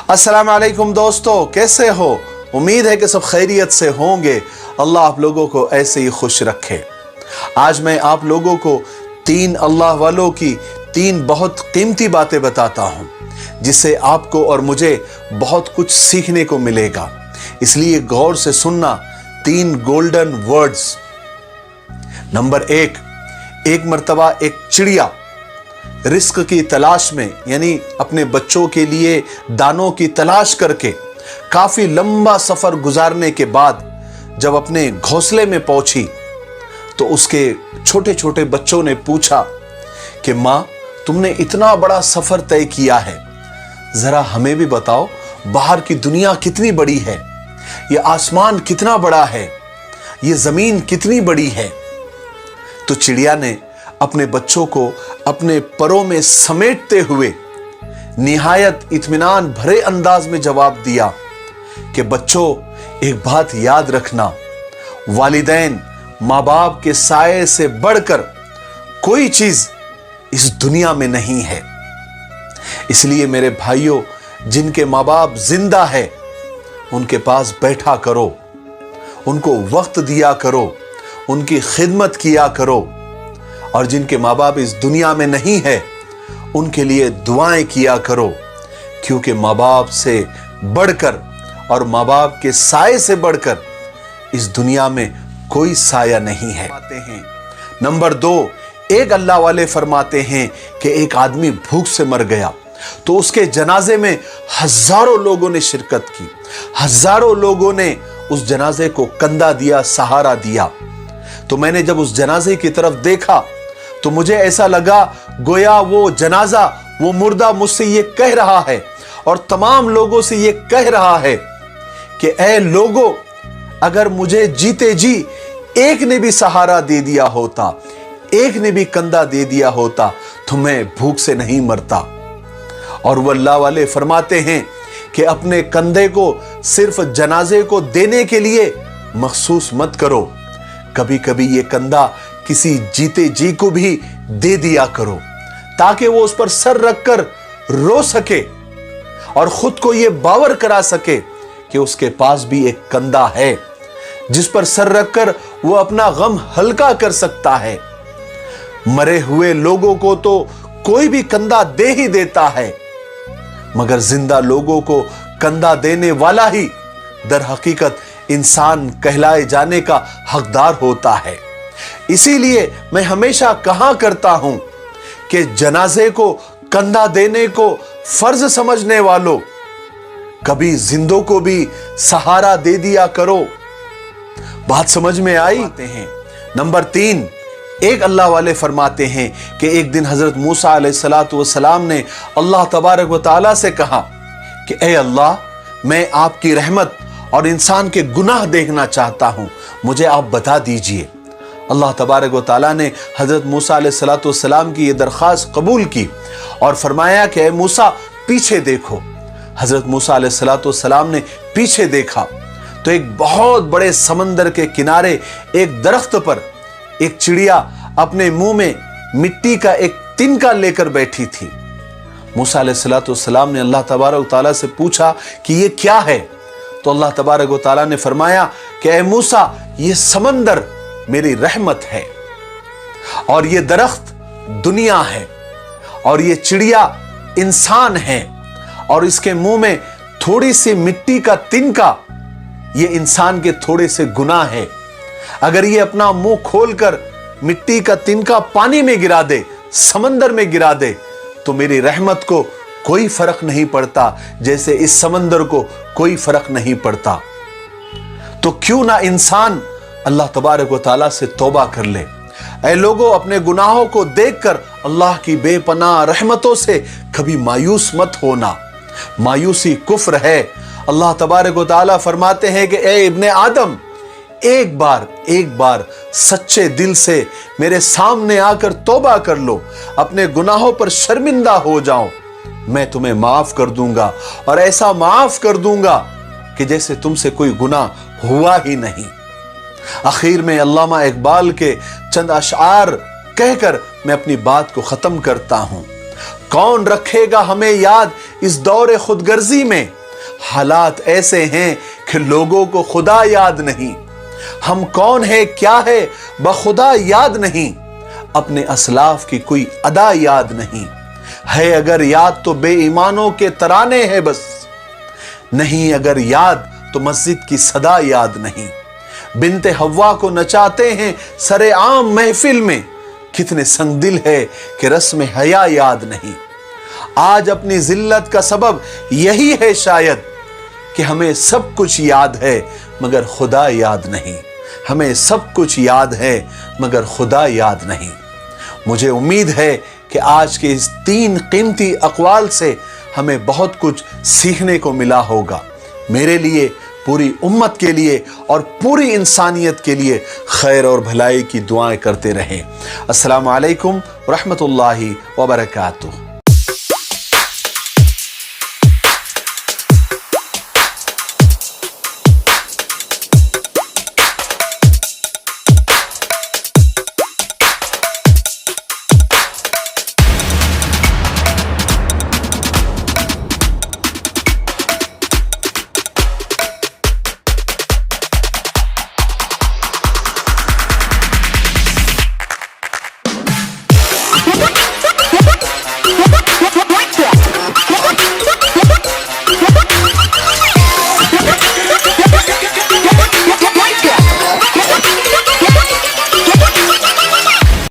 अस्सलाम वालेकुम दोस्तों, कैसे हो? उम्मीद है कि सब खैरियत से होंगे। अल्लाह आप लोगों को ऐसे ही खुश रखे। आज मैं आप लोगों को 3 अल्लाह वालों की 3 बहुत कीमती बातें बताता हूं, जिससे आपको और मुझे बहुत कुछ सीखने को मिलेगा। इसलिए गौर से सुनना। 3 गोल्डन वर्ड्स। नंबर 1, एक मर्तबा एक चिड़िया रिस्क की तलाश में, यानी अपने बच्चों के लिए दानों की तलाश करके काफी लंबा सफर गुजारने के बाद जब अपने घोंसले में पहुंची तो उसके छोटे छोटे बच्चों ने पूछा कि मां, तुमने इतना बड़ा सफर तय किया है, जरा हमें भी बताओ, बाहर की दुनिया कितनी बड़ी है, ये आसमान कितना बड़ा है, ये जमीन कितनी बड़ी है। तो चिड़िया ने अपने बच्चों को अपने परों में समेटते हुए निहायत इत्मीनान भरे अंदाज में जवाब दिया कि बच्चों, एक बात याद रखना, वालिदैन माँ बाप के साये से बढ़कर कोई चीज इस दुनिया में नहीं है। इसलिए मेरे भाइयों, जिनके माँ बाप जिंदा है उनके पास बैठा करो, उनको वक्त दिया करो, उनकी खिदमत किया करो, और जिनके माँ बाप इस दुनिया में नहीं है उनके लिए दुआएं किया करो, क्योंकि माँ बाप से बढ़कर और माँ बाप के साये से बढ़कर इस दुनिया में कोई साया नहीं है। नंबर 2, एक अल्लाह वाले फरमाते हैं कि एक आदमी भूख से मर गया तो उसके जनाजे में हजारों लोगों ने शिरकत की, हजारों लोगों ने उस जनाजे को कंधा दिया, सहारा दिया। तो मैंने जब उस जनाजे की तरफ देखा तो मुझे ऐसा लगा गोया वो जनाजा, वो मुर्दा मुझसे ये कह रहा है और तमाम लोगों से ये कह रहा है कि ऐ लोगों, अगर मुझे जीते जी एक ने भी सहारा दे दिया होता, एक ने भी कंधा दे दिया होता, तो मैं भूख से नहीं मरता। और वो अल्लाह वाले फरमाते हैं कि अपने कंधे को सिर्फ जनाजे को देने के लिए मखसूस मत करो, कभी कभी ये कंधा किसी जीते जी को भी दे दिया करो, ताकि वो उस पर सर रखकर रो सके और खुद को ये बावर करा सके कि उसके पास भी एक कंधा है जिस पर सर रखकर वो अपना गम हल्का कर सकता है। मरे हुए लोगों को तो कोई भी कंधा दे ही देता है, मगर जिंदा लोगों को कंधा देने वाला ही दर हकीकत इंसान कहलाए जाने का हकदार होता है। इसीलिए मैं हमेशा कहा करता हूं कि जनाजे को कंधा देने को फर्ज समझने वालों, कभी जिंदों को भी सहारा दे दिया करो। बात समझ में आई? नंबर 3, एक अल्लाह वाले फरमाते हैं कि एक दिन हजरत मूसा अलैहिस्सलातु वस्सलाम ने अल्लाह तबारक व तआला से कहा कि ऐ अल्लाह, मैं आपकी रहमत और इंसान के गुनाह देखना चाहता हूं, मुझे आप बता दीजिए। अल्लाह तबारक व तआला ने हजरत मूसा अलैहिस्सलातु वस्सलाम की ये दरख्वास्त कबूल की और फरमाया कि ऐ मूसा, पीछे देखो। हजरत मूसा अलैहिस्सलातु वस्सलाम ने पीछे देखा तो एक बहुत बड़े समंदर के किनारे एक दरख्त पर एक चिड़िया अपने मुंह में मिट्टी का एक तिनका लेकर बैठी थी। मूसा अलैहिस्सलातु वस्सलाम ने अल्लाह तबारक व तआला से पूछा कि ये क्या है? तो अल्लाह तबारक व तआला ने फरमाया कि ऐ मूसा, ये समंदर मेरी रहमत है और ये दरख्त दुनिया है और ये चिड़िया इंसान है और इसके मुंह में थोड़ी सी मिट्टी का तिनका ये इंसान के थोड़े से गुनाह है। अगर ये अपना मुंह खोलकर मिट्टी का तिनका पानी में गिरा दे, समंदर में गिरा दे, तो मेरी रहमत को कोई फर्क नहीं पड़ता, जैसे इस समंदर को कोई फर्क नहीं पड़ता। तो क्यों ना इंसान अल्लाह तबारक व तआला से तौबा कर ले। ऐ लोगों, अपने गुनाहों को देखकर अल्लाह की बेपनाह रहमतों से कभी मायूस मत होना। मायूसी कुफ्र है। अल्लाह तबारक व तआला फरमाते हैं कि ऐ इब्ने आदम, एक बार सच्चे दिल से मेरे सामने आकर तौबा कर लो, अपने गुनाहों पर शर्मिंदा हो जाओ, मैं तुम्हें माफ कर दूंगा और ऐसा माफ कर दूंगा कि जैसे तुमसे कोई गुनाह हुआ ही नहीं। आखिर में अल्लामा इकबाल के चंद अशआर कहकर मैं अपनी बात को खत्म करता हूं। कौन रखेगा हमें याद इस दौर खुद गर्जी में हालात ऐसे हैं कि लोगों को खुदा याद नहीं, हम कौन है क्या है बखुदा याद नहीं, अपने असलाफ की कोई अदा याद नहीं है, अगर याद तो बेईमानों के तराने हैं बस, नहीं अगर याद तो मस्जिद की सदा याद नहीं। बिनते हव्वा को नचाते हैं सरे आम महफिल में, कितने संगदिल है कि रस्म हया याद नहीं। आज अपनी जिल्लत का सबब यही है शायद कि हमें सब कुछ याद है मगर खुदा याद नहीं, हमें सब कुछ याद है मगर खुदा याद नहीं। मुझे उम्मीद है कि आज के इस 3 कीमती अक़वाल से हमें बहुत कुछ सीखने को मिला होगा। मेरे लिए, पूरी उम्मत के लिए और पूरी इंसानियत के लिए खैर और भलाई की दुआएं करते रहें। अस्सलामु अलैकुम व रहमतुल्लाहि व बरकातुहू।